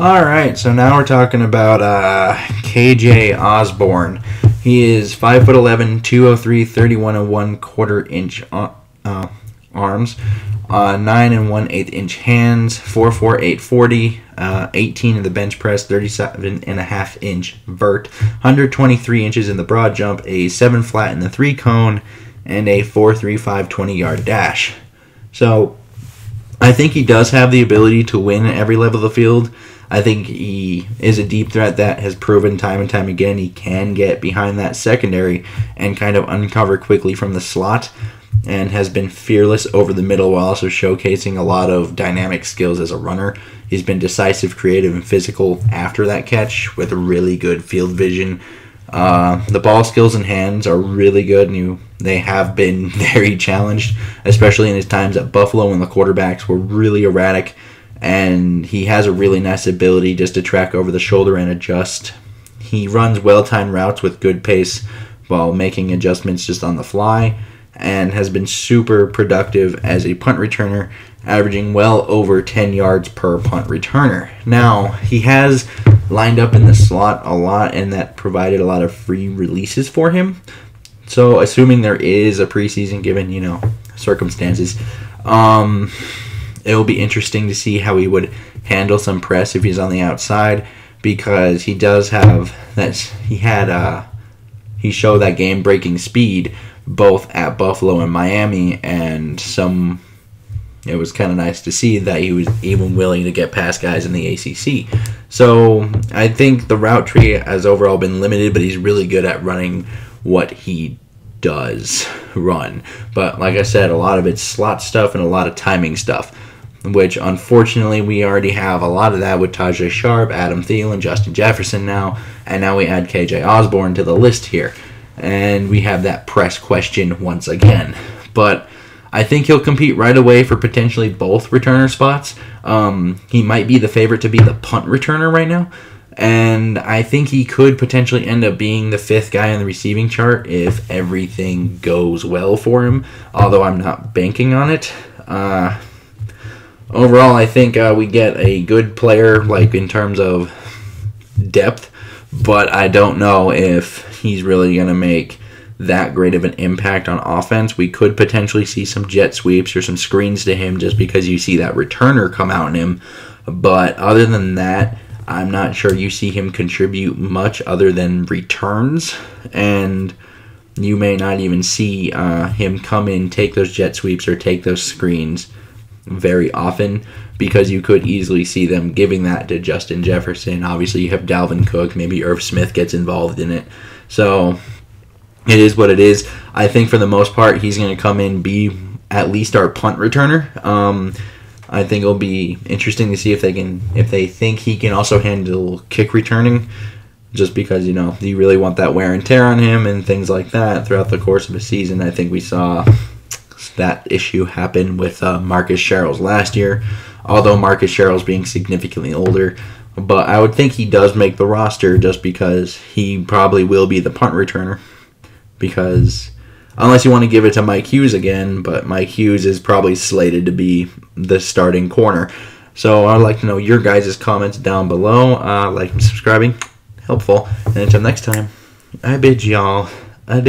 All right, so now we're talking about KJ Osborn. He is 5'11", 203, 31 and 1/4 inch arms, 9 and 1/8 inch hands, 4'4", 840, 18 in the bench press, 37 and a half inch vert, 123 inches in the broad jump, a 7 flat in the 3 cone, and a 4.35 20-yard dash. So I think he does have the ability to win at every level of the field. I think he is a deep threat that has proven time and time again he can get behind that secondary and kind of uncover quickly from the slot, and has been fearless over the middle while also showcasing a lot of dynamic skills as a runner. He's been decisive, creative, and physical after that catch with really good field vision. The ball skills and hands are really good, and they have been very challenged, especially in his times at Buffalo when the quarterbacks were really erratic. And he has a really nice ability just to track over the shoulder and adjust. He runs well-timed routes with good pace while making adjustments just on the fly, and has been super productive as a punt returner, averaging well over 10 yards per punt returner. Now, he has lined up in the slot a lot, and that provided a lot of free releases for him. So, assuming there is a preseason given, circumstances, it will be interesting to see how he would handle some press if he's on the outside, because he does have that. He showed that game-breaking speed both at Buffalo and Miami, and it was kind of nice to see that he was even willing to get past guys in the ACC. So I think the route tree has overall been limited, but he's really good at running what he does run. But like I said, a lot of it's slot stuff and a lot of timing stuff, which unfortunately we already have a lot of that with Tajay Sharp, Adam Thielen, Justin Jefferson now, and now we add KJ Osborn to the list here. And we have that press question once again. But I think he'll compete right away for potentially both returner spots. He might be the favorite to be the punt returner right now, and I think he could potentially end up being the 5th guy on the receiving chart if everything goes well for him, although I'm not banking on it. Overall, I think we get a good player, like in terms of depth, but I don't know if he's really going to make that great of an impact on offense. We could potentially see some jet sweeps or some screens to him just because you see that returner come out in him. But other than that, I'm not sure you see him contribute much other than returns. And you may not even see him come in, take those jet sweeps or take those screens very often, because you could easily see them giving that to Justin Jefferson. Obviously, you have Dalvin Cook. Maybe Irv Smith gets involved in it. So it is what it is. I think for the most part, he's going to come in, be at least our punt returner. I think it'll be interesting to see if they think he can also handle kick returning, just because, you really want that wear and tear on him and things like that throughout the course of a season. I think we saw that issue happen with Marcus Sherrills last year, although Marcus Sherrills being significantly older. But I would think he does make the roster just because he probably will be the punt returner. Because unless you want to give it to Mike Hughes again, but Mike Hughes is probably slated to be the starting corner. So I'd like to know your guys' comments down below. Like and subscribing, helpful. And until next time, I bid y'all